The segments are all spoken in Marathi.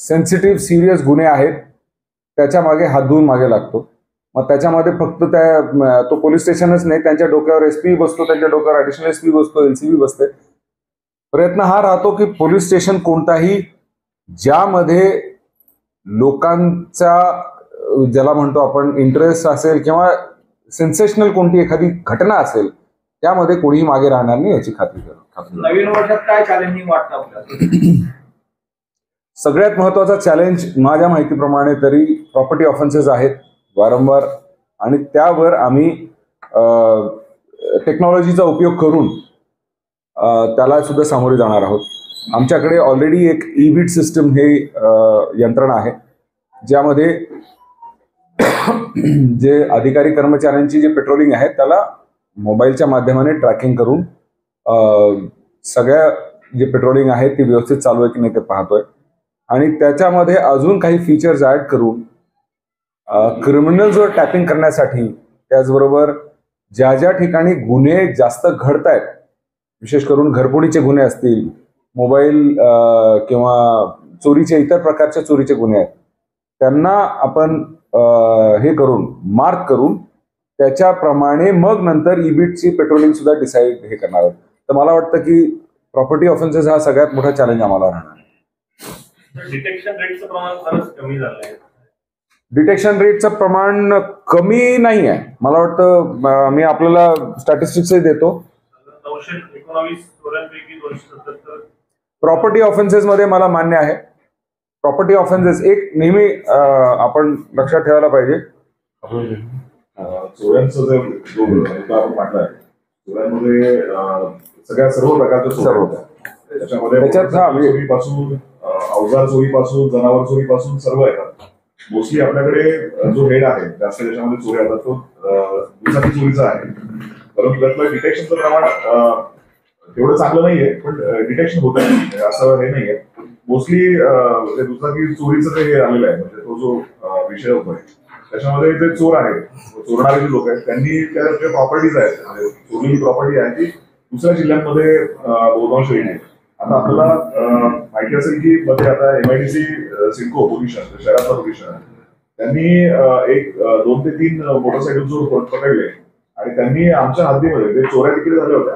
सेन्सिटिव्ह सिरियस गुन्हे आहेत त्याच्या मागे हात धुवून मागे लागतो. मग त्याच्यामध्ये फक्त तो पोलीस स्टेशनच नाही, त्यांच्या डोक्यावर एसपी बसतो, त्यांच्या डोक्यावर ऍडिशनल एसपी बसतो, एलसीबी बसते. प्रयत्न हा राहतो की पोलीस स्टेशन कोणताही ज्यामध्ये लोकांचा ज्याला म्हणतो आपण इंटरेस्ट असेल किंवा सेन्सेशनल कोणती एखादी घटना असेल त्यामध्ये कोणीही मागे राहणार नाही याची खात्री करा. नवीन वर्षात काय चॅलेंजिंग वाटतं आपल्याला? सगळ्यात महत्वाचा चॅलेंज माझ्या माहितीप्रमाणे तरी प्रॉपर्टी ऑफेन्सेस आहेत वारंवार, आणि त्यावर आम्ही टेक्नॉलॉजीचा उपयोग करून त्याला सुद्धा सामोरे जाणार आहोत. आमच्याकडे ऑलरेडी एक ई-बीट सिस्टम हे यंत्रणा आहे ज्यामध्ये जे अधिकारी कर्मचाऱ्यांची जे पेट्रोलिंग आहे त्याला मोबाईलच्या माध्यमाने ट्रॅकिंग करून सगळ्या जे पेट्रोलिंग आहे ती व्यवस्थित चालू आहे की नाही ते पाहतोय. आणि त्याच्यामध्ये अजून काही फीचर्स ऍड करून क्रिमिनल्सवर टॅपिंग करण्यासाठी, त्याचबरोबर ज्या ज्या ठिकाणी गुन्हे जास्त घडत आहेत, विशेष करून घरफोडीचे गुन्हे असतील, मोबाईल किंवा चोरीचे इतर प्रकारचे चोरीचे गुन्हे आहेत, त्यांना आपण हे करून मार्क करून त्याच्याप्रमाणे मग नंतर ई-बीटची पेट्रोलिंग सुद्धा डिसाईड हे करणार आहोत. तर मला वाटतं की प्रॉपर्टी ऑफेन्सेस हा सगळ्यात मोठा चॅलेंज आम्हाला राहणार. डिटेक्शन रेटचं प्रमाण फारच कमी झालंय. डिटेक्शन रेटचं प्रमाण कमी नाही आहे. मला वाटतं मी आपल्याला स्टॅटिस्टिक्सही देतो. 919 चोऱ्यांपैकी 277 प्रॉपर्टी ऑफेन्सेस मध्ये मला मान्य आहे. प्रॉपर्टी ऑफेन्सेस एक नेहमी आपण लक्षात ठेवायला पाहिजे. चोऱ्यांचं जे आपण म्हटलंय, चोऱ्यांमध्ये सर्व प्रकारच्या चोऱ्या होत्या. त्याच्यामध्ये चोरीपासून, अवजार चोरीपासून, जनावर चोरीपासून सर्व येतात. मोस्टली आपल्याकडे जो हेड आहे जास्त त्याच्यामध्ये चोऱ्या येतात तो दुचाकी चोरीचा आहे. परंतु त्यातलं डिटेक्शनचं प्रमाण तेवढं चांगलं नाहीये, पण डिटेक्शन होत आहे असं हे नाहीये. मोस्टली दुचाकी चोरीचं जे हे आलेलं आहे, म्हणजे तो जो विषय होतोय त्याच्यामध्ये जे चोर आहेत, चोरणारे जे लोक आहेत, त्यांनी त्या प्रॉपर्टीज आहेत, म्हणजे चोरलेली प्रॉपर्टी आहे ती दुसऱ्या जिल्ह्यांमध्ये बहुतांश येते. आता आपल्याला माहिती असेल की मध्ये आता MIDC सिडको पोलिशन, शहरातला पोलिशन, त्यांनी 2 ते 3 मोटरसायकल चोर पकडले आणि त्यांनी आमच्या हद्दीमध्ये जे चोऱ्या विक्री झाल्या होत्या,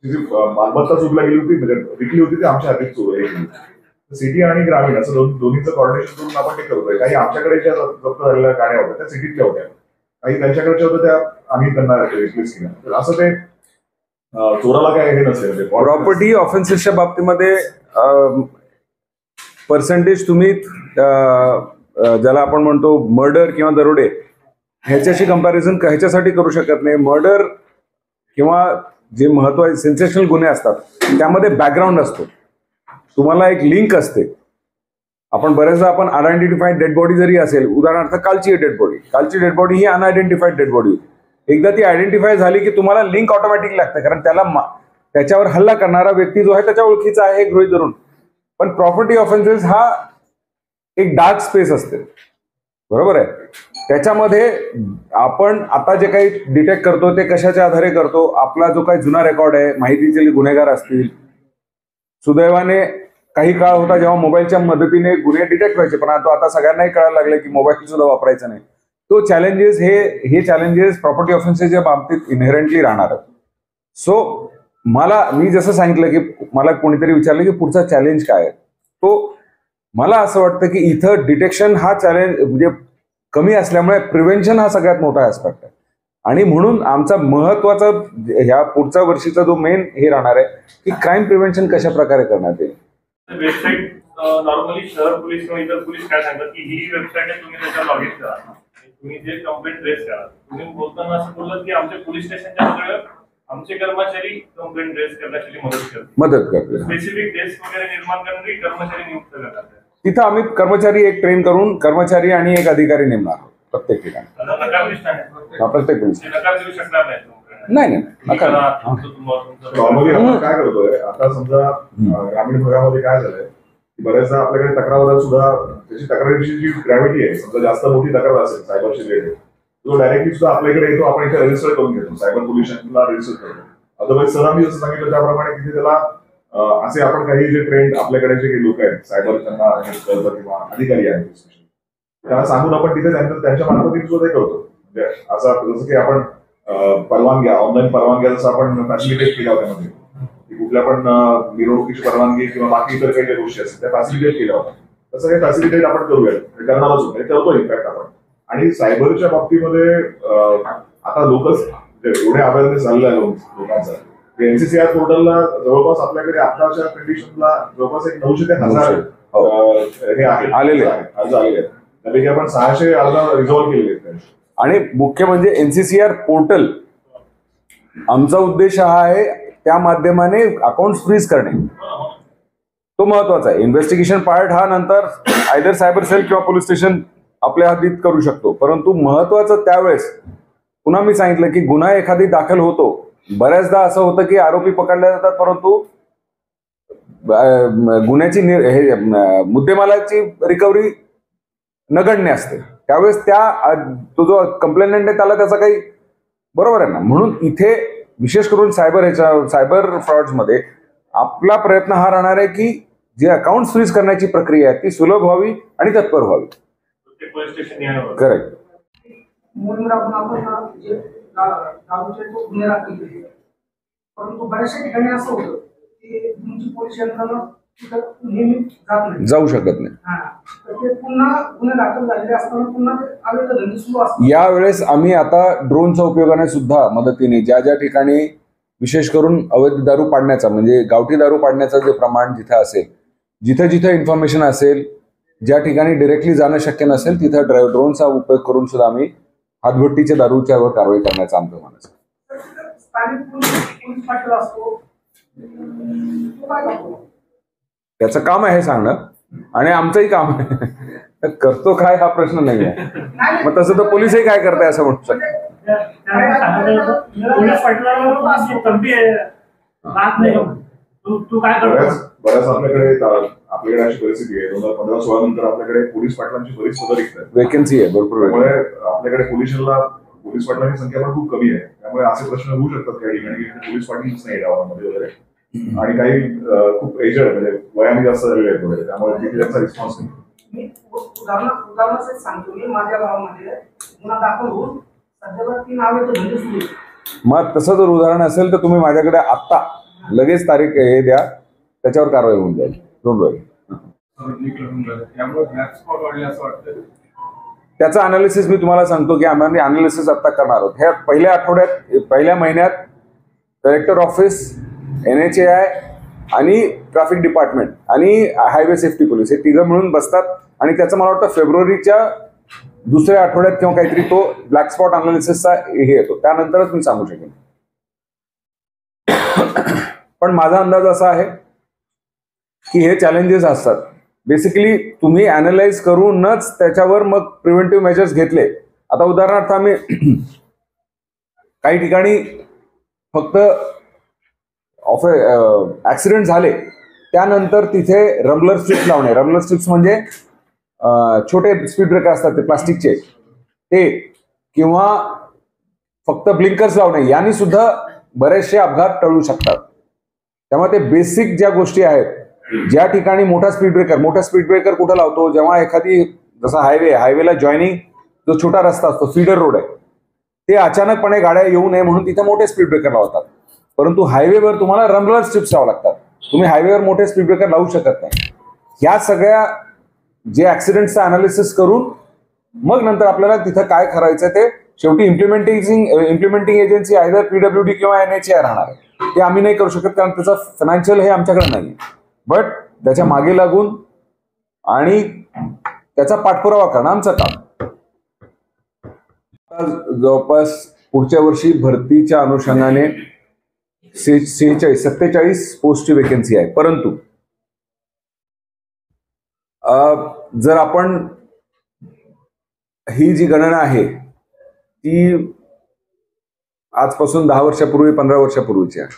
ती जी मालमत्ता चोरीला गेली होती, म्हणजे विकली होती, ती आमच्या हद्दीत चोरी केली. सिटी आणि ग्रामीण असं दोन्हीचं कॉर्डिनेशन करून आपण ते करतोय. काही आमच्याकडे ज्या जप्त झालेल्या गाड्या होत्या त्या सिटीतल्या होत्या, काही त्यांच्याकडच्या होत्या त्या आम्ही त्यांना रिप्लेस केल्या. तर असं ते चोराला काय हे नसेल. प्रॉपर्टी ऑफेन्सेसच्या बाबतीमध्ये पर्सेंटेज तुम्ही ज्याला आपण म्हणतो मर्डर किंवा दरोडे ह्याच्याशी कंपॅरिझन ह्याच्यासाठी करू शकत नाही. मर्डर किंवा जे महत्वाचे सेन्सेशनल गुन्हे असतात त्यामध्ये बॅकग्राऊंड असतो, तुम्हाला एक लिंक असते. आपण बरेचदा आपण अनआयडेंटिफाईड डेड बॉडी जरी असेल, उदाहरणार्थ कालची डेड बॉडी ही अनआयडेंटिफाईड डेड बॉडी होती. एकदा ती आयडेंटिफाय झाली की तुम्हाला लिंक ऑटोमॅटिक लागते, कारण त्याच्यावर हल्ला करणारा व्यक्ती जो आहे त्याच्या ओळखीचा आहे हे गृहीत धरून. पण प्रॉपर्टी ऑफेन्सेस हा एक डार्क स्पेस असते, बरोबर आहे. त्याच्यामध्ये आपण आता जे काही डिटेक्ट करतो ते कशाच्या आधारे करतो, आपला जो काही जुना रेकॉर्ड आहे, माहितीचे गुन्हेगार असतील. सुदैवाने काही काळ होता जेव्हा मोबाईलच्या मदतीने गुन्हे डिटेक्ट व्हायचे, पण आता सगळ्यांनाही कळायला लागले की मोबाईल सुद्धा वापरायचा नाही. तो चॅलेंजेस हे चॅलेंजेस प्रॉपर्टी ऑफेन्सेसच्या बाबतीत इनहेरंटली राहणार आहेत. सो मी जसं सांगितलं की मला कोणीतरी विचारलं की पुढचा चॅलेंज काय आहे, तो मला असं वाटतं की इथं डिटेक्शन हा चॅलेंज म्हणजे कमी असल्यामुळे प्रिव्हेन्शन हा सगळ्यात मोठा ऍस्पेक्ट आहे. आणि म्हणून आमचा महत्वाचा ह्या पुढच्या वर्षीचा जो मेन हे राहणार आहे की क्राईम प्रिव्हेन्शन कशा प्रकारे करण्यात येईल. वेबसाईट नॉर्मली शहर पोलीस किंवा इतर पोलीस काय सांगतात की ही वेबसाईट आहे, तुम्ही त्याच्यावर लॉग इन करा, तुम्ही जे कंप्लेंट रेज करा. तुम्ही बोलताना असं बोललात की आमच्या पोलीस स्टेशनच्या सगळं आमचे कर्मचारी कंप्लेंट रेज करण्यासाठी मदत करतात. स्पेसिफिक डेस्क वगैरे निर्माण करणारी कर्मचारी नियुक्त करतात. तिथं आम्ही कर्मचारी एक ट्रेन करून कर्मचारी आणि एक अधिकारी नेमणार आहोत प्रत्येक ठिकाणी. प्रत्येक पोलीस नकार देऊ शकणार नाही. नाही. नॉर्मली आपण काय करतोय आता, समजा ग्रामीण भागामध्ये काय झालंय, बऱ्याचदा आपल्याकडे तक्रारदार सुद्धा त्याची तक्रारीची जी ग्रॅव्हिटी आहे, समजा जास्त मोठी तक्रार असेल सायबरशी रिलेटेड, तो डायरेक्टली सुद्धा आपल्याकडे येतो, आपण इथे रजिस्टर करून घेतो, सायबर पोलिसांना रजिस्टर करतो. अदरवाईज सर आम्ही जसं सांगितलं त्याप्रमाणे तिथे त्याला असे आपण काही जे ट्रेंड आपल्याकडे जे काही लोक आहेत सायबर त्यांना कळतं किंवा अधिकारी आहेत त्यांना सांगून आपण तिथे त्यांच्या मार्फत सुद्धा हे करतो. म्हणजे असं जसं की आपण परवानग्या ऑनलाईन परवानग्या जसं आपण फॅसिलिटेट केल्या होत्या मध्ये कुठल्या पण मिरवणुकीची परवानगी किंवा बाकी इतर काही ज्या गोष्टी असतात त्या फॅसिलिटेट केल्या होत्या. तसं हे फॅसिलिटेट आपण करूया करणारच होतो करतो इनफॅक्ट आपण. आणि सायबरच्या बाबतीमध्ये आता लोकच एवढे अवेअरनेस झालेला आहे लोकांचा. एनसीसीआर पोर्टलला जवळपास आपल्याकडे आताच्या कंडिशनला जवळपास एक 900 ते 1000 हे आहे आलेले अर्ज आलेले आहेत. त्यापैकी आपण 600 अर्ज रिझॉल्व्ह केलेले आहेत. आणि मुख्य म्हणजे एनसीसीआर पोर्टल आमचा उद्देश हा आहे त्या माध्यमाने अकाउंट फ्रीज करणे, तो महत्वाचा आहे. इन्व्हेस्टिगेशन पार्ट हा नंतर आयदर सायबर सेल किंवा पोलीस स्टेशन आपल्या हद्दीत करू शकतो. परंतु महत्वाचं त्यावेळेस पुन्हा मी सांगितलं की गुन्हा एखादी दाखल होतो. बऱ्याचदा असं होतं की आरोपी पकडले जातात परंतु गुन्ह्याची मुद्देमालाची रिकव्हरी नगण्य असते. त्यावेळेस तो जो कंप्लेनंट आहे त्याला त्याचा काही बरोबर आहे ना. म्हणून इथे विशेष करून सायबर फ्रॉड्समध्ये आपला प्रयत्न हा राहणार आहे की जे अकाउंट फ्रीज करण्याची प्रक्रिया आहे ती सुलभ व्हावी आणि तत्पर व्हावी. करेक्ट. परंतु बऱ्याचशा ठिकाणी असं होतं की तुमची पोलीस यंत्रणा नेहमी जात नाही, जाऊ शकत नाही. तर ते पुन्हा गुन्हे दाखल झालेले असताना पुन्हा ते अवैध धंदे सुरू असतात. यावेळेस आम्ही आता ड्रोनच्या उपयोगाने सुद्धा मदतीने ज्या ज्या ठिकाणी विशेष करून अवैध दारू पाडण्याचा म्हणजे गावठी दारू पाडण्याचं जे प्रमाण जिथे असेल, जिथे जिथे इन्फॉर्मेशन असेल, ज्या ठिकाणी डिरेक्टली जाणं शक्य नसेल तिथे ड्रोनचा उपयोग करून सुद्धा आम्ही हातभट्टीच्या दारूच्यावर कारवाई करण्याचा आमचं मानस आहे. स्थानिक पोलीस पाटील असतो, तो काय करतो? त्याचं काम आहे सांगणं आणि आमचंही काम आहे. करतो काय हा प्रश्न नाही आहे. मग तसं तर पोलीसही काय करताय असं म्हणू शकतो. पोलीस पाटलाची तंबी आहे राहत नाही. तू काय करतो? बऱ्याच आपल्याकडे अशी परिस्थिती आहे 2015-16 नंतर आपल्याकडे पोलीस पाटलांची बरीच पदं रिक्त आहेत. वेकन्सी आहे भरपूर. त्यामुळे आपल्याकडे पोलीस पाटलांची संख्या पण खूप कमी आहे. त्यामुळे असे प्रश्न होऊ शकतात काही ठिकाणी की पोलीस पाटीलच नाही गावामध्ये वगैरे. आणि काही खूप एजड म्हणजे वयाने जास्त झालेले आहेत वगैरे. त्यामुळे तिथे त्यांचा रिस्पॉन्स नाही. मी उदाहरणार्थ सांगतो, मी माझ्या गावामध्ये गुन्हा दाखल होऊन सध्याला 3 अवैध धंदे सुरू आहेत. मग तसं जर उदाहरण असेल तर तुम्ही माझ्याकडे आत्ता लगेच तारीख हे द्या, त्याच्यावर कारवाई होऊन जाईल. डोंट वरी. त्याचं अनालिसिस मी तुम्हाला सांगतो की आम्ही अनालिसिस आता करणार आहोत. ह्या पहिल्या महिन्यात कलेक्टर ऑफिस, NHAI आणि ट्रॅफिक डिपार्टमेंट आणि हायवे सेफ्टी पोलीस हे तिघं मिळून बसतात आणि त्याचं मला वाटतं फेब्रुवारीच्या दुसऱ्या आठवड्यात किंवा काहीतरी तो ब्लॅक स्पॉट अनालिसिसचा हे येतो. त्यानंतरच मी सांगू शकेन. पण माझा अंदाज असा आहे की हे चॅलेंजेस असतात. बेसिकली तुम्ही अनालाइज करूनच त्याच्यावर मग प्रिव्हेंटिव्ह मेजर्स घेतले. आता उदाहरणार्थ आम्ही काही ठिकाणी फक्त ऍक्सिडेंट झाले त्यानंतर तिथे रंबलर स्ट्रिप्स लावणे. रंबलर स्ट्रिप्स म्हणजे छोटे स्पीड ब्रेकर असतात ते प्लास्टिकचे ते, किंवा फक्त ब्लिंकर्स लावणे, यांनी सुद्धा बरेचसे अपघात टळू शकतात. त्यामुळे ते बेसिक ज्या गोष्टी आहेत, ज्या ठिकाणी मोठा स्पीड ब्रेकर कुठं लावतो, जेव्हा एखादी जसा हायवेला जॉईनिंग जो छोटा रस्ता असतो, फीडर रोड आहे, ते अचानकपणे गाड्या येऊ नये म्हणून तिथे मोठे स्पीड ब्रेकर लावतात. परंतु हायवेवर तुम्हाला रंबलर स्ट्रिप्स लावावं लागतात. तुम्ही हायवेवर मोठे स्पीड ब्रेकर लावू शकत नाही. ह्या सगळ्या जे ऍक्सिडेंटचं अनालिसिस करून मग नंतर आपल्याला तिथं काय करायचं ते शेवटी इम्प्लिमेंटिंग एजन्सी आयदर PWD किंवा NHAI राहणार आहे. ते आम्ही नाही करू शकत कारण त्याचं फायनान्शियल हे आमच्याकडे नाही. बट त्याच्या मागे लागून आणि त्याचा पाठपुरावा करणं आमचं काम. जवळपास पुढच्या वर्षी भरतीच्या अनुषंगाने 47 पोस्टची वेकेन्सी आहे. परंतु जर आपण ही जी गणना आहे ती आजपासून 10 वर्षापूर्वी 15 वर्षापूर्वीची आहे.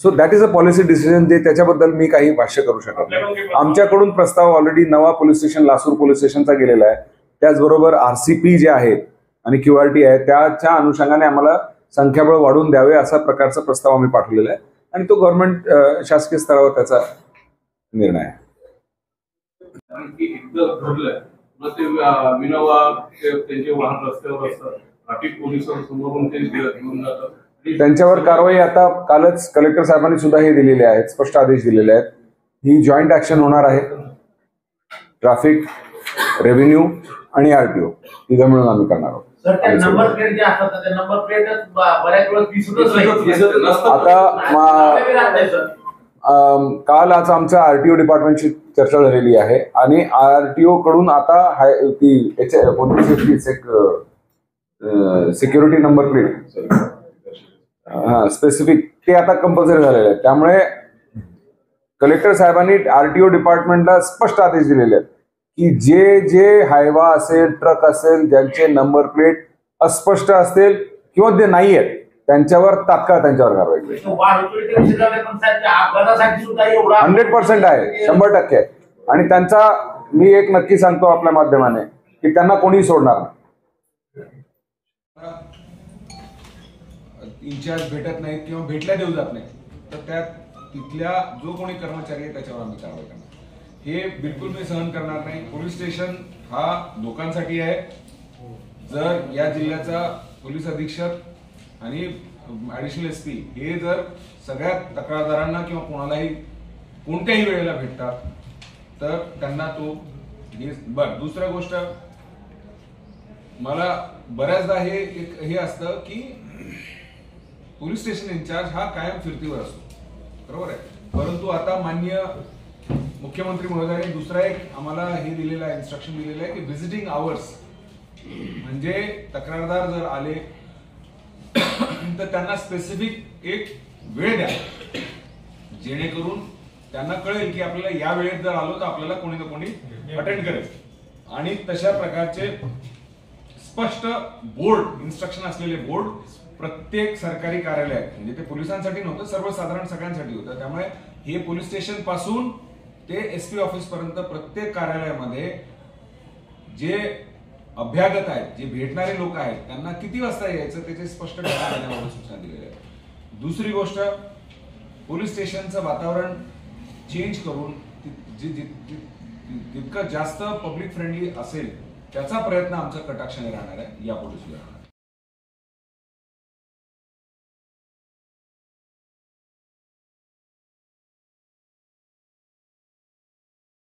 So that is a policy decision. जे त्याच्याबद्दल मी काही भाष्य करू शकत नाही. आमच्याकडून प्रस्ताव ऑलरेडी नवा पोलीस स्टेशन, लासूर पोलीस स्टेशनचा गेलेला आहे. त्याचबरोबर RCP जे आहेत आणि QRT आहे त्याच्या अनुषंगाने आम्हाला संख्याबळ वाढवून द्यावे असा प्रकारचा प्रस्ताव आम्ही पाठवलेला आहे. आणि तो गव्हर्नमेंट शासकीय स्तरावर त्याचा निर्णय आहे. कारण की एकदा घडलंय मग ते विनोबा त्यांचे वाहन रस्त्यावर असतात, ट्रॅफिक पोलिसांसमोरून ते घेऊन जातात. त्यांच्यावर कारवाई आता कालच कलेक्टर साहेबांनी सुद्धा हे दिलेले आहेत, स्पष्ट आदेश दिलेले आहेत. ही जॉईंट ऍक्शन होणार आहे. ट्रॅफिक, रेव्हेन्यू आणि आरटीओ तिघं मिळून आम्ही करणार आहोत. सर त्या नंबर प्लेट जे असतात त्या नंबर प्लेटच बऱ्याच वेळा दिसतच नाही. काल आज आमच्या आरटीओ डिपार्टमेंटची चर्चा झालेली आहे आणि आरटीओ कडून आता सिक्युरिटी नंबर प्लेट स्पेसिफिक ते आता कंपल्सरी झालेले आहेत. त्यामुळे कलेक्टर साहेबांनी आरटीओ डिपार्टमेंटला स्पष्ट आदेश दिलेले आहेत की जे जे हायवा असेल, ट्रक असेल, ज्यांचे नंबर प्लेट अस्पष्ट असतील किंवा ते नाही आहेत त्यांच्यावर तात्काळ त्यांच्यावर कारवाई केली. 100% आहे, 100% आहे. आणि त्यांचा मी एक नक्की सांगतो आपल्या माध्यमाने की त्यांना कोणी सोडणार नाही. इंचार्ज भेटत नाहीत किंवा भेटल्या देऊ जात नाही तर त्या तिथल्या जो कोणी कर्मचारी आहे त्याच्यावर आम्ही कारवाई करणार. हे बिलकुल मी सहन करणार नाही. पोलीस स्टेशन हा लोकांसाठी आहे. जर या जिल्ह्याचा पोलीस अधीक्षक आणि ऍडिशनल एसपी हे जर सगळ्या तक्रारदारांना किंवा कोणालाही कोणत्याही वेळेला भेटतात तर त्यांना तो दुसरा गोष्ट मला बऱ्याचदा हे असतं की पोलीस स्टेशन इन्चार्ज हा कायम फिरतीवर असतो, बरोबर आहे. परंतु आता माननीय मुख्यमंत्री महोदयांनी दुसरा एक आम्हाला हे दिलेलं आहे, इन्स्ट्रक्शन दिलेलं आहे की व्हिजिटिंग आवर्स म्हणजे तक्रारदार जर आले तर त्यांना स्पेसिफिक एक वेळ द्या जेणेकरून त्यांना कळेल की आपल्याला या वेळेत जर आलो तर आपल्याला कोणी ना कोणी अटेंड करेल. आणि तशा प्रकारचे स्पष्ट बोर्ड, इन्स्ट्रक्शन असलेले बोर्ड प्रत्येक सरकारी कार्यालयात, म्हणजे ते पोलिसांसाठी नव्हतं, सर्वसाधारण सगळ्यांसाठी होतं. त्यामुळे हे पोलीस स्टेशन पासून ते एसपी ऑफिस पर्यंत प्रत्येक कार्यालयामध्ये जे अभ्यागत आहेत, जे भेटणारे लोक आहेत, त्यांना किती वाजता यायचं त्याचे स्पष्ट देण्याबाबत सूचना दिलेल्या आहेत. दुसरी गोष्ट, पोलीस स्टेशनचं वातावरण चेंज करून जितकं जास्त पब्लिक फ्रेंडली असेल त्याचा प्रयत्न आमचा कटाक्षाने राहणार आहे यापुढे सुद्धा.